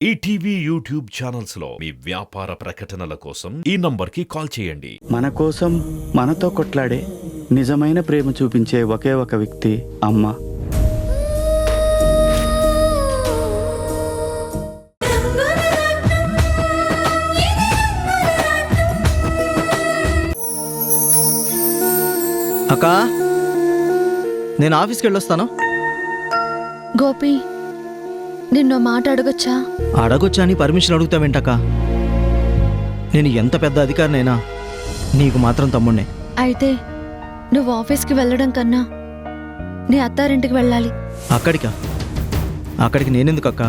ETV YouTube channels లో మీ వ్యాపార ప్రకటనల కోసం ఈ నంబర్కి కాల్ చేయండి. మన కోసం మనతో కొట్లాడే నిజమైన ప్రేమ చూపించే ఒకే ఒక వ్యక్తి అమ్మ. అక్కా, నేను ఆఫీస్కి వెళ్ళొస్తాను. గోపి, నిన్నో మాట అడగొచ్చా? అడగొచ్చా అని పర్మిషన్ అడుగుతావేంటక్కా? నేను ఎంత పెద్ద అధికారినైనా నీకు మాత్రం తమ్ముణ్ణే. అయితే నువ్వు ఆఫీస్కి వెళ్ళడం కన్నా నీ అత్తారింటికి వెళ్ళాలి. అక్కడికి నేనెందుకు అక్కా?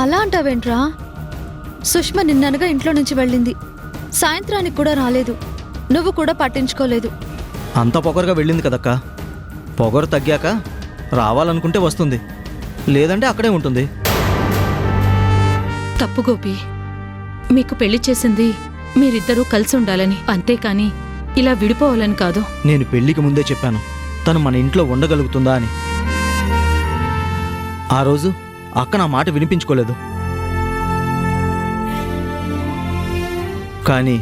అలా అంటావేంట్రా? సుష్మ నిన్ననగా ఇంట్లో నుంచి వెళ్ళింది. సాయంత్రానికి కూడా రాలేదు. నువ్వు కూడా పట్టించుకోలేదు. అంత పొగరుగా వెళ్ళింది కదక్కా. పొగరు తగ్గాక రావాలనుకుంటే వస్తుంది, లేదంటే అక్కడే ఉంటుంది. తప్పు గోపి. మీకు పెళ్లి చేసింది మీరిద్దరూ కలిసి ఉండాలని, అంతేకాని ఇలా విడిపోవాలని కాదు. నేను పెళ్లికి ముందే చెప్పాను తను మన ఇంట్లో ఉండగలుగుతుందా అని. ఆ రోజు అక్క నా మాట వినిపించుకోలేదు. కానీ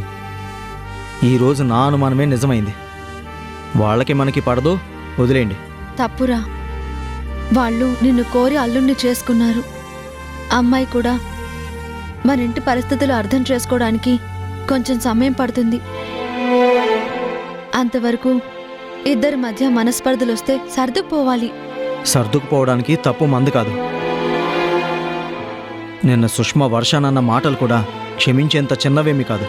ఈరోజు నా అనుమానమే నిజమైంది. వాళ్ళకి మనకి పడదు, వదిలేయండి. తప్పురా. వాళ్ళు నిన్ను కోరి అల్లుణ్ణి చేసుకున్నారు. అమ్మాయి కూడా మన ఇంటి పరిస్థితులు అర్థం చేసుకోవడానికి కొంచెం సమయం పడుతుంది. అంతవరకు ఇద్దరి మధ్య మనస్పర్ధలొస్తే సర్దుకుపోవాలి. సర్దుకుపోవడానికి తప్పు మంది కాదు. నిన్న సుష్మ వర్షానన్న మాటలు కూడా క్షమించేంత చిన్నవేమీ కాదు.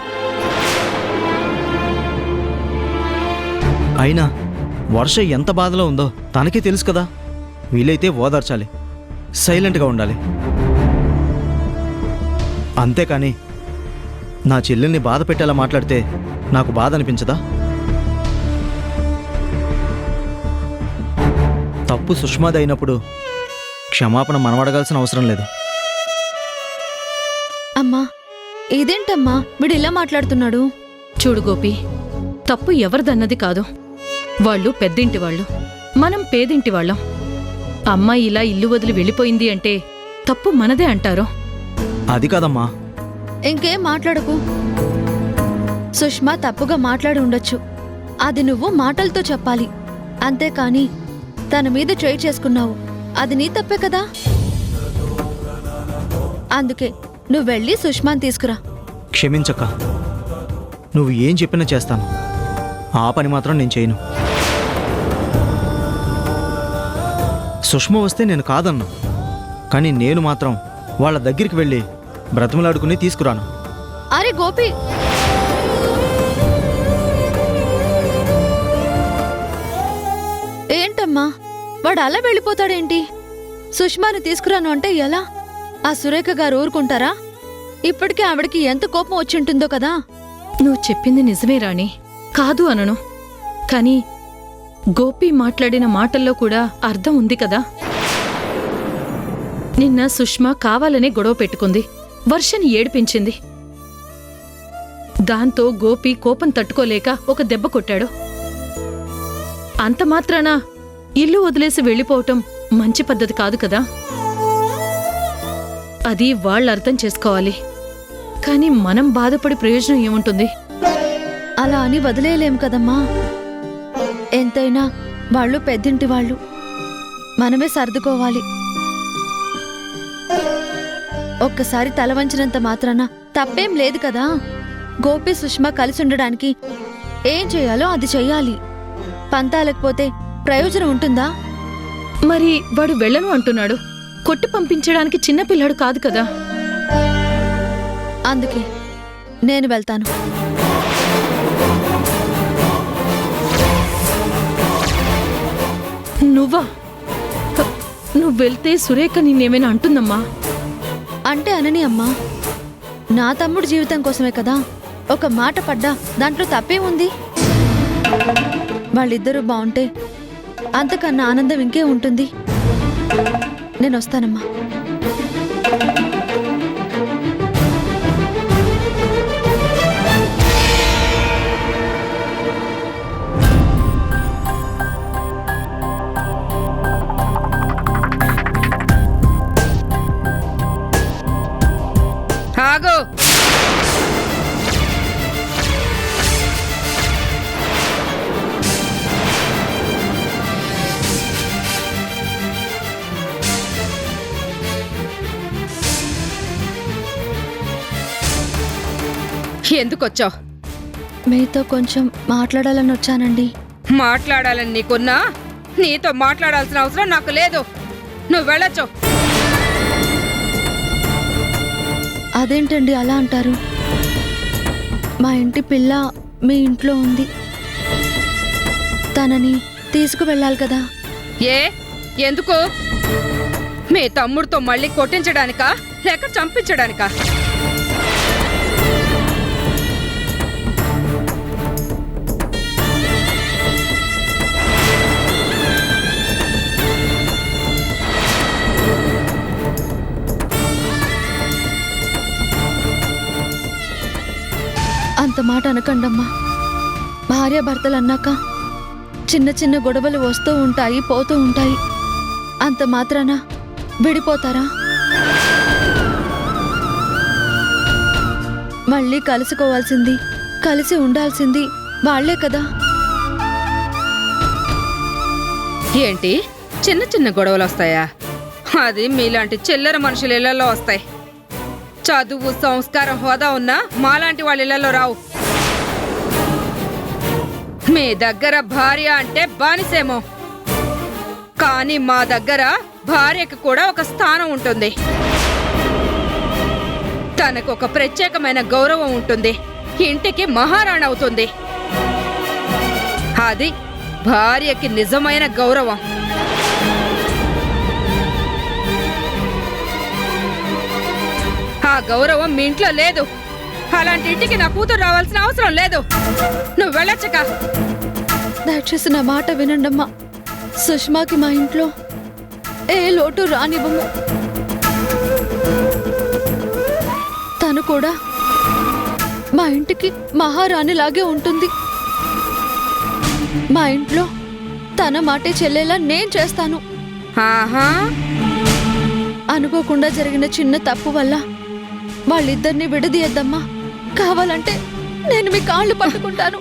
అయినా వర్ష ఎంత బాధలో ఉందో తనకే తెలుసు కదా. వీలైతే ఓదార్చాలి, సైలెంట్గా ఉండాలి. అంతేకాని నా చెల్లెల్ని బాధ పెట్టేలా మాట్లాడితే నాకు బాధ అనిపించదా? తప్పు సుష్మాది అయినప్పుడు క్షమాపణ మనం అడగాల్సిన అవసరం లేదు. అమ్మా, ఇదేంటమ్మా వీడు ఇలా మాట్లాడుతున్నాడు? చూడు గోపి, తప్పు ఎవరిదన్నది కాదు. వాళ్ళు పెద్దింటి వాళ్ళు, మనం పేదింటి వాళ్ళం. అమ్మాయి ఇలా ఇల్లు వదిలి వెళ్ళిపోయింది అంటే తప్పు మనదే అంటారు. అది కాదమ్మా. ఇంకేం మాట్లాడకు. సుష్మా తప్పుగా మాట్లాడి ఉండొచ్చు, అది నువ్వు మాటలతో చెప్పాలి. అంతేకాని తన మీద చేయి చేసుకున్నావు, అది నీ తప్పే కదా. అందుకే నువ్వు వెళ్ళి సుష్మాని తీసుకురా. క్షమించక్క, నువ్వు ఏం చెప్పినా చేస్తాను. ఆ పని మాత్రం నేను చేయను. సుష్మ వస్తే నేను కాదన్నా, కానీ నేను మాత్రం వాళ్ళ దగ్గరికి వెళ్ళి బ్రతిమలాడుకుని తీసుకురాను. అరే గోపి, ఏంటమ్మా వాడు అలా వెళ్ళిపోతాడేంటి? సుష్మాని తీసుకురాను అంటే ఎలా? ఆ సురేఖ గారు ఊరుకుంటారా? ఇప్పటికే ఆవిడకి ఎంత కోపం వచ్చింటుందో కదా. నువ్వు చెప్పింది నిజమే రాణి, కాదు అనను. కాని గోపి మాట్లాడిన మాటల్లో కూడా అర్థం ఉంది కదా. నిన్న సుష్మ కావాలనే గొడవ పెట్టుకుంది, వర్షని ఏడిపించింది. దాంతో గోపి కోపం తట్టుకోలేక ఒక దెబ్బ కొట్టాడు. అంత మాత్రాన ఇల్లు వదిలేసి వెళ్ళిపోవటం మంచి పద్ధతి కాదు కదా. అది వాళ్ళు అర్థం చేసుకోవాలి. కాని మనం బాధపడి ప్రయోజనం ఏముంటుంది? అలా అని వదిలేయలేం కదమ్మా. ఎంతైనా వాళ్ళు పెద్దింటి వాళ్ళు, మనమే సర్దుకోవాలి. ఒక్కసారి తల వంచినంత మాత్రాన తప్పేం లేదు కదా. గోపి సుష్మ కలిసి ఉండడానికి ఏం చేయాలో అది చెయ్యాలి. పంతాలకపోతే ప్రయోజనం ఉంటుందా? మరి వాడు వెళ్ళను అంటున్నాడు. కొట్టి పంపించడానికి చిన్నపిల్లాడు కాదు కదా. అందుకే నేను వెళ్తాను. నువ్వా? నువ్వు వెళ్తే సురేఖ నిన్నేమైనా అంటుందమ్మా? అంటే అనని అమ్మా, నా తమ్ముడు జీవితం కోసమే కదా. ఒక మాట పడ్డా దాంట్లో తప్పేముంది? వాళ్ళిద్దరూ బాగుంటే అంతకన్నా ఆనందం ఇంకే ఉంటుంది. నేను వస్తానమ్మా. ఆగు. ఎందుకొచ్చావు? మీతో కొంచెం మాట్లాడాలని వచ్చానండి. మాట్లాడాలని నీకున్నా నీతో మాట్లాడాల్సిన అవసరం నాకు లేదు. నువ్వు వెళ్ళొచ్చు. అదేంటండి అలా అంటారు? మా ఇంటి పిల్ల మీ ఇంట్లో ఉంది. తనని తీసుకువెళ్ళాలి కదా. ఎందుకు? మీ తమ్ముడితో మళ్ళీ కొట్టించడానికా లేక చంపించడానికా? అంత మాట అనకండమ్మా. భార్యాభర్తలు అన్నాక చిన్న చిన్న గొడవలు వస్తూ ఉంటాయి, పోతూ ఉంటాయి. అంత మాత్రాన విడిపోతారా? మళ్ళీ కలుసుకోవాల్సింది, కలిసి ఉండాల్సింది వాళ్లే కదా. ఏంటి చిన్న చిన్న గొడవలు వస్తాయా? అది మీలాంటి చిల్లర మనుషుల ఇళ్లలో వస్తాయి. చదువు, సంస్కారం, హోదా ఉన్నా మాలాంటి వాళ్ళ ఇళ్లలో రావు. మీ దగ్గర భార్య అంటే బానిసేమో, కానీ మా దగ్గర భార్యకు కూడా ఒక స్థానం ఉంటుంది. తనకు ఒక ప్రత్యేకమైన గౌరవం ఉంటుంది. ఇంటికి మహారాణి అవుతుంది. అది భార్యకి నిజమైన గౌరవం. ఆ గౌరవం మీ ఇంట్లో లేదు. అలాంటి ఇంటికి నా కూతురు రావాల్సిన అవసరం లేదు. నువ్వు వెళ్ళొచ్చక. దయచేసి నా మాట వినండమ్మా. సుష్మాకి మా ఇంట్లో ఏ లోటు రానివ్వము. తను కూడా మా ఇంటికి మహారాణిలాగే ఉంటుంది. మా ఇంట్లో తన మాటే చెల్లేలా నేను చేస్తాను. ఆహా, అనుకోకుండా జరిగిన చిన్న తప్పు వల్ల వాళ్ళిద్దరిని విడదీయద్దమ్మా. కావాలంటే నేను మీ కాళ్ళు పట్టుకుంటాను.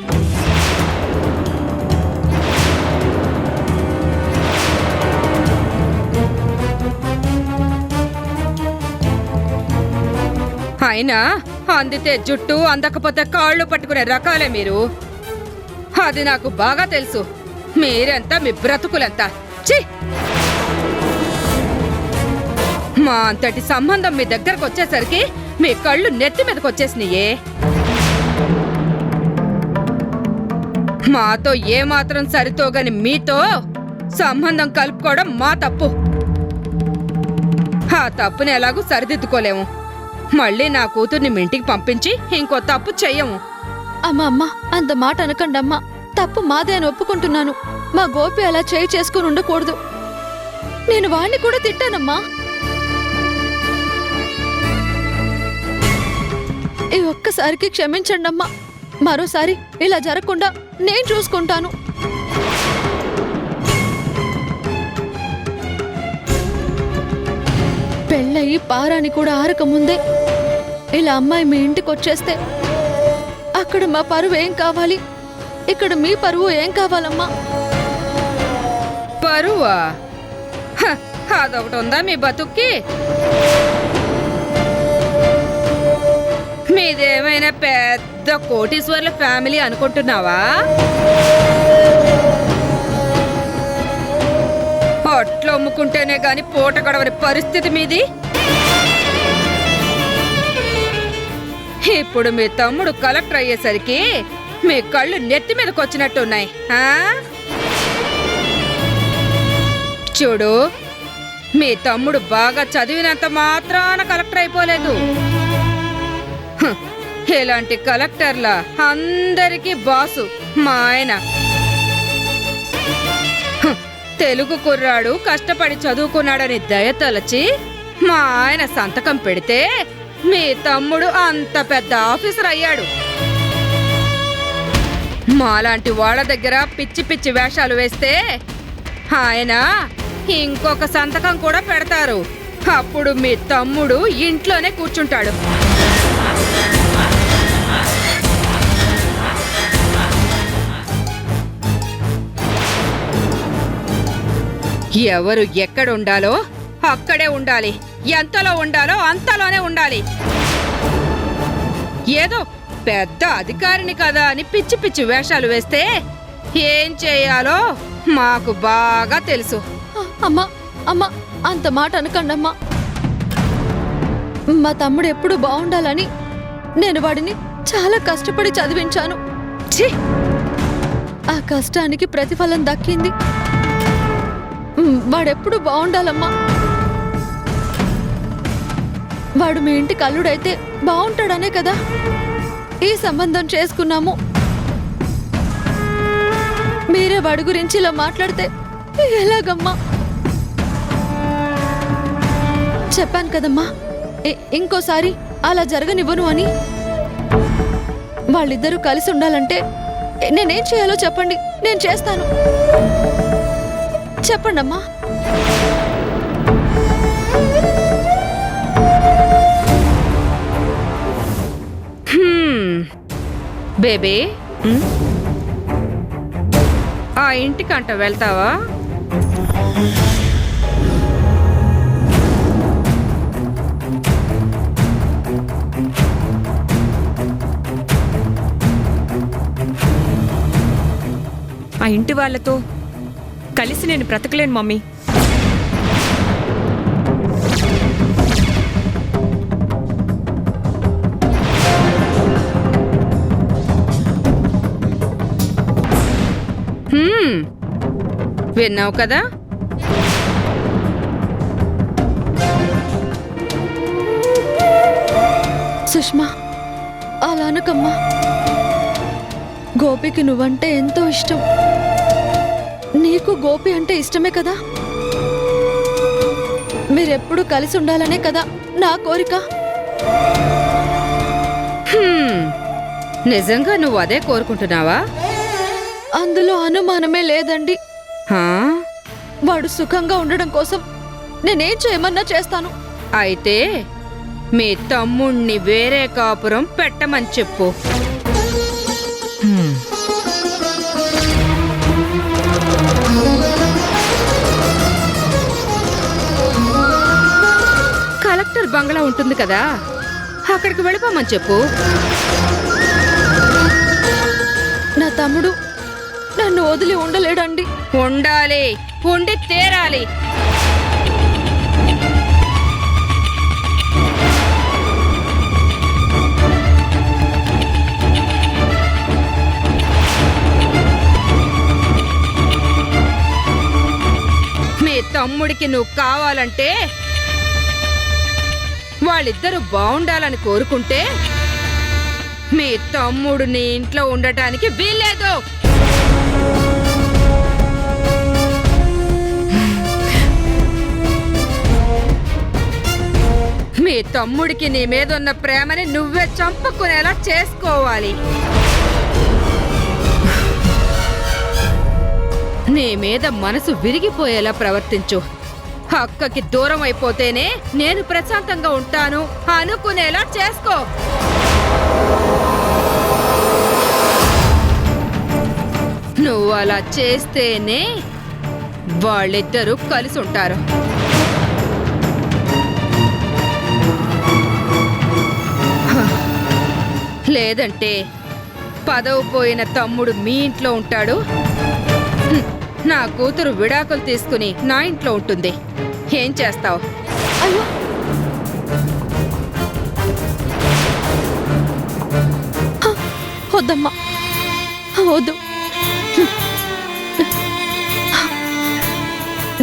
అయినా అందితే జుట్టు, అందకపోతే కాళ్ళు పట్టుకునే రకాలే మీరు. అది నాకు బాగా తెలుసు. మీరెంత, మీ బ్రతుకులెంత. ఛీ! మా అంతటి సంబంధం మీ దగ్గరకు వచ్చేసరికి మీ కళ్ళు నెత్తి మీదకి వచ్చేసినాయే. మాతో ఏమాత్రం సరితోగని మీతో సంబంధం కలుపుకోవడం మా తప్పు. ఆ తప్పుని ఎలాగూ సరిదిద్దుకోలేము. మళ్ళీ నా కూతుర్ని మీ ఇంటికి పంపించి ఇంకో తప్పు చెయ్యము. అమ్మ అంత మాట అనకండమ్మా. తప్పు మాదే అని ఒప్పుకుంటున్నాను. మా గోపి అలా చేయి చేసుకుని ఉండకూడదు. నేను వాణ్ణి కూడా తిట్టానమ్మా. ఈ ఒక్కసారికి క్షమించండి అమ్మా. మరోసారి ఇలా జరగకుండా నేను చూసుకుంటాను. పెళ్ళయి పారాని కూడా ఆరకముందే ఇలా అమ్మాయి మీ ఇంటికి వచ్చేస్తే అక్కడ మా పరువు ఏం కావాలి? ఇక్కడ మీ పరువు ఏం కావాలమ్మా? పరువా? అదొకటి ఉందా మీ బతుక్కి? మీదేమైనా పెద్ద కోటీశ్వర్ల ఫ్యామిలీ అనుకుంటున్నావా? అట్లు అమ్ముకుంటేనే గాని పూట గడవని పరిస్థితి మీది. ఇప్పుడు మీ తమ్ముడు కలెక్టర్ అయ్యేసరికి మీ కళ్ళు నెత్తి మీదకి వచ్చినట్టున్నాయి. చూడు, మీ తమ్ముడు బాగా చదివినంత మాత్రాన కలెక్టర్ అయిపోలేదు. ఇలాంటి కలెక్టర్ల అందరికీ బాసు మా ఆయన. తెలుగు కుర్రాడు కష్టపడి చదువుకున్నాడని దయతలచి మా ఆయన సంతకం పెడితే మీ తమ్ముడు అంత పెద్ద ఆఫీసర్ అయ్యాడు. మాలాంటి వాళ్ళ దగ్గర పిచ్చి పిచ్చి వేషాలు వేస్తే ఆయన ఇంకొక సంతకం కూడా పెడతారు. అప్పుడు మీ తమ్ముడు ఇంట్లోనే కూర్చుంటాడు. ఎవరు ఎక్కడ ఉండాలో అక్కడే ఉండాలి, ఎంతలో ఉండాలో అంతలోనే ఉండాలి. ఏదో పెద్ద అధికారిని కదా అని పిచ్చి పిచ్చి వేషాలు వేస్తే ఏం చేయాలో మాకు బాగా తెలుసు. అమ్మా అమ్మా, అంత మాట అనకండమ్మా. మా తమ్ముడు ఎప్పుడు బాగుండాలని నేను వాడిని చాలా కష్టపడి చదివించాను. ఛీ! ఆ కష్టానికి ప్రతిఫలం దక్కింది. వాడెప్పుడు బాగుండాలమ్మా. వాడు మీ ఇంటికి అల్లుడైతే బాగుంటాడనే కదా ఈ సంబంధం చేసుకున్నాము. మీరే వాడి గురించి ఇలా మాట్లాడితే ఎలాగమ్మా? చెప్పాను కదమ్మా, ఇంకోసారి అలా జరగనివ్వను అని. వాళ్ళిద్దరూ కలిసి ఉండాలంటే నేనేం చేయాలో చెప్పండి, నేను చేస్తాను. చెప్పండమ్మా. బేబీ, ఆ ఇంటికంట వెళ్తావా? ఆ ఇంటి వాళ్ళతో కలిసి నేను బ్రతకలేను మమ్మీ. విన్నావు కదా, సుష్మా, అలా అనకమ్మా. గోపికి నువ్వంటే ఎంతో ఇష్టం. నీకు గోపి అంటే ఇష్టమే కదా. మీరెప్పుడు కలిసి ఉండాలనే కదా నా కోరిక. నిజంగా నువ్వు అదే కోరుకుంటున్నావా? అందులో అనుమానమే లేదండి. హా? వాడు సుఖంగా ఉండడం కోసం నేనేం చేయమన్నా చేస్తాను. అయితే మీ తమ్ముణ్ణి వేరే కాపురం పెట్టమని చెప్పు. కలెక్టర్ బంగ్లా ఉంటుంది కదా, అక్కడికి వెళ్ళిపోమని చెప్పు. నా తమ్ముడు నన్ను వదిలి ఉండలేడండి. ఉండాలి, ఉండి తీరాలి. మీ తమ్ముడికి నువ్వు కావాలంటే, వాళ్ళిద్దరూ బాగుండాలని కోరుకుంటే, మీ తమ్ముడు నీ ఇంట్లో ఉండటానికి వీల్లేదు. మీ తమ్ముడికి నీ మీద ఉన్న ప్రేమని నువ్వే చంపుకునేలా చేసుకోవాలి. నీ మీద మనసు విరిగిపోయేలా ప్రవర్తించు. అక్కకి దూరం అయిపోతేనే నేను ప్రశాంతంగా ఉంటాను అనుకునేలా చేసుకో. నువ్వు అలా చేస్తేనే వాళ్ళిద్దరూ కలిసి ఉంటారు. లేదంటే పదవి పోయిన తమ్ముడు మీ ఇంట్లో ఉంటాడు, నా కూతురు విడాకులు తీసుకుని నా ఇంట్లో ఉంటుంది. ఏం చేస్తావు? అయ్యో, వద్దమ్మా, వద్దు.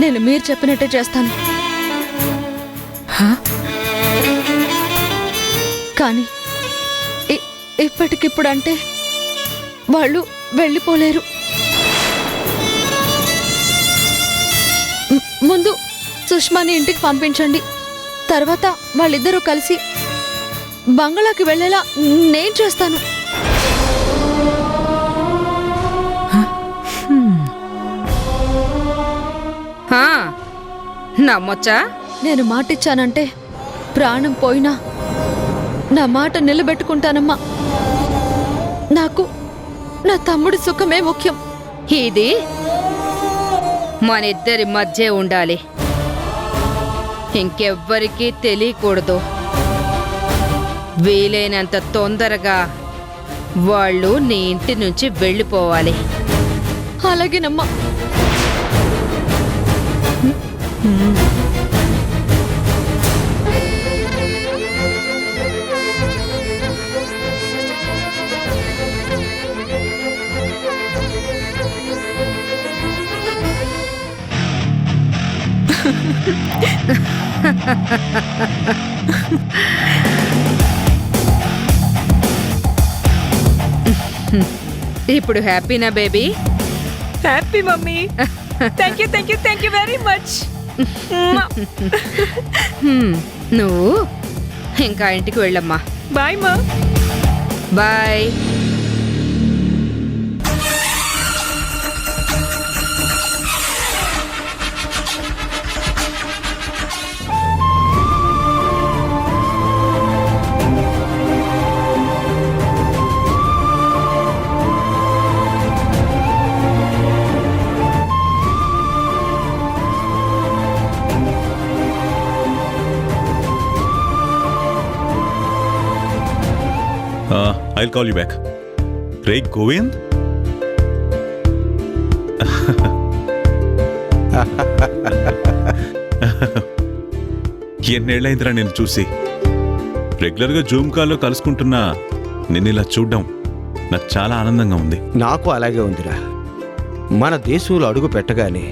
నేను మీరు చెప్పినట్టే చేస్తాను. కానీ ఇప్పటికిప్పుడు వాళ్ళు వెళ్ళిపోలేరు. ముందు సుష్మాని ఇంటికి పంపించండి. తర్వాత వాళ్ళిద్దరూ కలిసి బంగ్లాకి వెళ్ళేలా నేను చేస్తాను. నమ్మొచ్చా? నేను మాటిచ్చానంటే ప్రాణం పోయినా నా మాట నిలబెట్టుకుంటానమ్మా. నాకు నా తమ్ముడి సుఖమే ముఖ్యం. ఇది మనిద్దరి మధ్య ఉండాలి, ఇంకెవ్వరికీ తెలియకూడదు. వీలైనంత తొందరగా వాళ్ళు నీ ఇంటి నుంచి వెళ్ళిపోవాలి. అలాగేనమ్మా. ఇప్పుడు హ్యాపీనా baby? Happy mummy. Thank you very much. నువ్వు ఇంకా ఇంటికి వెళ్ళమ్మా. బాయ్ మా. Bye. I'll call you back. రే గోవింద్, ఎన్నేళ్ళైందిరా నేను చూసి. రెగ్యులర్గా జూమ్ కాల్లో కలుసుకుంటున్నా నిన్ను ఇలా చూడ్డం నాకు చాలా ఆనందంగా ఉంది. నాకు అలాగే ఉందిరా. మన దేశంలో అడుగు పెట్టగానే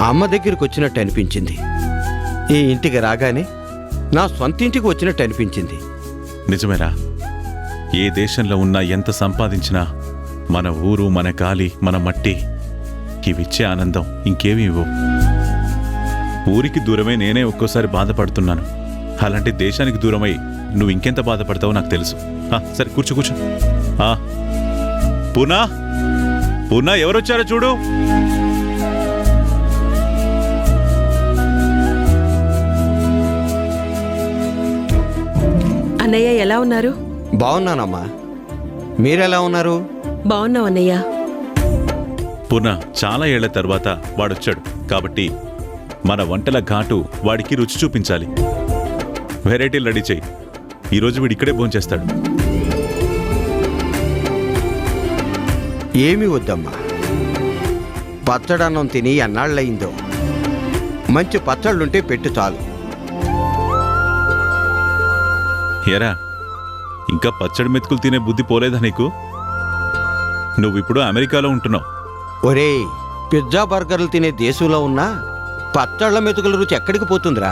అమ్మ దగ్గరికి వచ్చినట్టు అనిపించింది. ఈ ఇంటికి రాగానే నా సొంత ఇంటికి వచ్చినట్టు అనిపించింది. నిజమేరా, ఏ దేశంలో ఉన్నా ఎంత సంపాదించినా మన ఊరు, మన గాలి, మన మట్టి ఇవిచ్చే ఆనందం ఇంకేమీ ఇవ్వవు. ఊరికి దూరమే నేనే ఒక్కోసారి బాధపడుతున్నాను. అలాంటి దేశానికి దూరమై నువ్వు ఇంకెంత బాధపడతావో నాకు తెలుసు. సరే కూర్చో కూర్చో. పూనా, పూనా ఎవరొచ్చారో చూడు. అన్నయ్య ఎలా ఉన్నారు? బాగున్నానమ్మా, మీరెలా ఉన్నారు? బాగున్నావు అన్నయ్య. పూనా, చాలా ఏళ్ల తర్వాత వాడొచ్చాడు కాబట్టి మన వంటల ఘాటు వాడికి రుచి చూపించాలి. వెరైటీలు రెడీ చేయి. ఈరోజు వీడు ఇక్కడే భోంచేస్తాడు. ఏమీ వద్దమ్మా, పచ్చడన్నం తిని ఎన్నాళ్ళయిందో. మంచి పచ్చళ్ళుంటే పెట్టు చాలు. ఎరా, ఇంకా పచ్చడి మెతుకులు తినే బుద్ధి పోలేదా నీకు? నువ్విప్పుడు అమెరికాలో ఉంటున్నావు. ఒరేయ్, పిజ్జా బర్గర్లు తినే దేశంలో ఉన్నా పచ్చళ్ళ మెతుకుల రుచి ఎక్కడికి పోతుందిరా?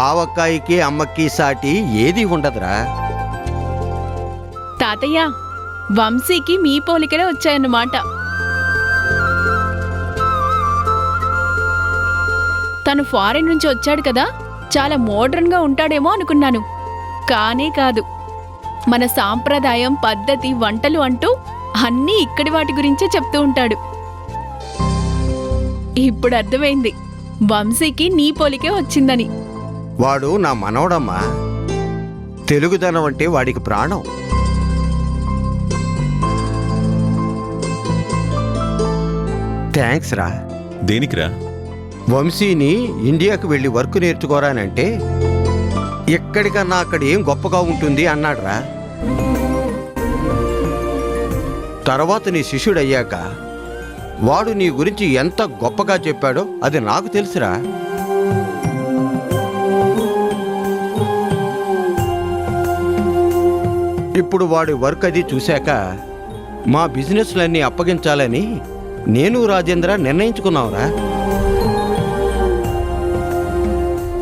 ఆవకాయకి అమ్మకి సాటి ఏది ఉండదురా. తాతయ్య, వంశీకి మీ పోలికలే వచ్చాయన్నమాట. తను ఫారెన్ నుంచి వచ్చాడు కదా, చాలా మోడ్రన్గా ఉంటాడేమో అనుకున్నాను. కానే కాదు, మన సాంప్రదాయం, పద్ధతి, వంటలు అంటూ అన్నీ ఇక్కడి వాటి గురించే చెప్తూ ఉంటాడు. ఇప్పుడు అర్థమైంది వంశీకి నీ పోలికే వచ్చిందని. వాడు నా మనవడమ్మా. తెలుగుదనం అంటే వాడికి ప్రాణం. థ్యాంక్స్ రా. దేనికిరా? వంశీని ఇండియాకు వెళ్ళి వర్క్ నేర్చుకోరానంటే ఎక్కడికన్నా అక్కడ ఏం గొప్పగా ఉంటుంది అన్నాడ్రా. తర్వాత నీ శిష్యుడయ్యాక వాడు నీ గురించి ఎంత గొప్పగా చెప్పాడో అది నాకు తెలుసురా. ఇప్పుడు వాడి వర్క్ అది చూశాక మా బిజినెస్లన్నీ అప్పగించాలని నేను రాజేంద్ర నిర్ణయించుకున్నావురా.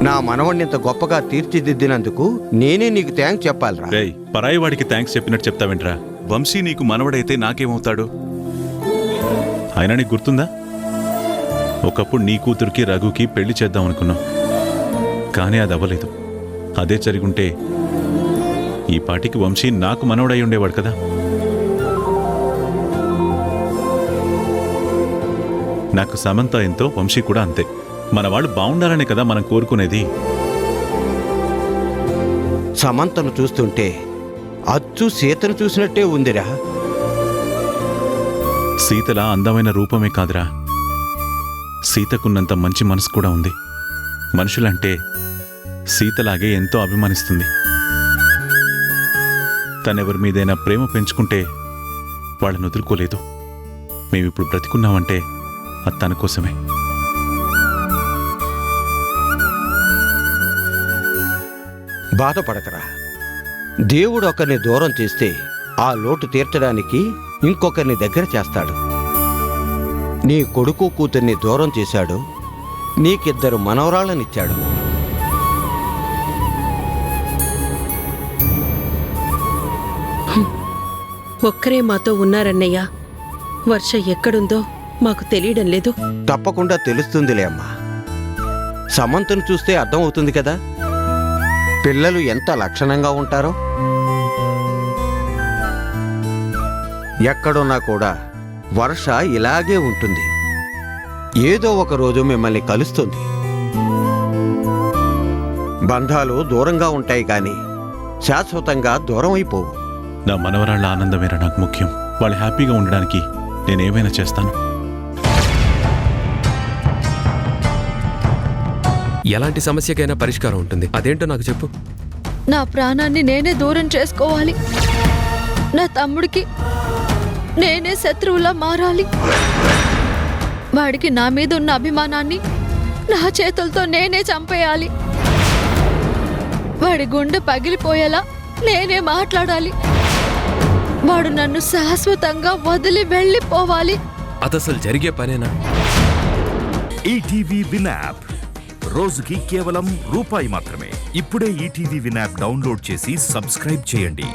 నా మనవణ్ణి ఇంత గొప్పగా తీర్చిదిద్దినందుకు నేనే నీకు థ్యాంక్స్ చెప్పాలిరా. రేయ్, పరాయి వాడికి థ్యాంక్స్ చెప్పినట్టు చెప్తావేంట్రా? వంశీ నీకు మనవడైతే నాకేమవుతాడు? అయినా నీకు గుర్తుందా, ఒకప్పుడు నీ కూతురికి రఘుకి పెళ్లి చేద్దాం అనుకున్నాం, కానీ అది అవ్వలేదు. అదే జరిగుంటే ఈ పాటికి వంశీ నాకు మనవడై ఉండేవాడు కదా. నాకు సమంత ఎంతో, వంశీ కూడా అంతే. మన వాళ్ళు బాగుండాలనే కదా మనం కోరుకునేది. సమంతను చూస్తుంటే అచ్చు సీతను చూసినట్టే ఉందిరా. సీతల అందమైన రూపమే కాదురా, సీతకున్నంత మంచి మనసు కూడా ఉంది. మనుషులంటే సీతలాగే ఎంతో అభిమానిస్తుంది. తనెవరి మీదైనా ప్రేమ పెంచుకుంటే వాళ్ళని వదులుకోలేదు. మేమిప్పుడు బ్రతికున్నామంటే అది తన కోసమే. బాధపడకరా. దేవుడు ఒకరిని దూరం చేస్తే ఆ లోటు తీర్చడానికి ఇంకొకరిని దగ్గర చేస్తాడు. నీ కొడుకు కూతుర్ని దూరం చేశాడు, నీకిద్దరు మనవరాళ్ళనిచ్చాడు. ఒక్కరే మాతో ఉన్నారన్నయ్య. వర్ష ఎక్కడుందో మాకు తెలియడం లేదు. తప్పకుండా తెలుస్తుందిలే అమ్మా. సమంతను చూస్తే అర్థమవుతుంది కదా పిల్లలు ఎంత లక్షణంగా ఉంటారో. ఎక్కడున్నా కూడా వర్ష ఇలాగే ఉంటుంది. ఏదో ఒక రోజు మిమ్మల్ని కలుస్తుంది. బంధాలు దూరంగా ఉంటాయి కానీ శాశ్వతంగా దూరం అయిపోవు. నా మనవరాళ్ల ఆనందమేరా నాకు ముఖ్యం. వాళ్ళు హ్యాపీగా ఉండడానికి నేనేమైనా చేస్తాను. ఎలాంటి సమస్యకైనా పరిష్కారం ఉంటుంది. అదేంటో నాకు చెప్పు. నా ప్రాణాన్ని నేనే దూరం చేసుకోవాలి. నా తమ్ముడికి నేనే శత్రువులా మారాలి. వాడికి నా మీద ఉన్న అభిమానాన్ని నా చేతులతో నేనే చంపేయాలి. వాడి గుండె పగిలిపోయేలా నేనే మాట్లాడాలి. వాడు నన్ను శాశ్వతంగా వదిలి వెళ్ళిపోవాలి. అదసలు జరిగే పనేనా? ఈటీవీ విన్ యాప్ రోజుకి కేవలం రూపాయి మాత్రమే. ఇప్పుడే ఈటీవీ విన్ యాప్ డౌన్లోడ్ చేసి సబ్స్క్రైబ్ చేయండి.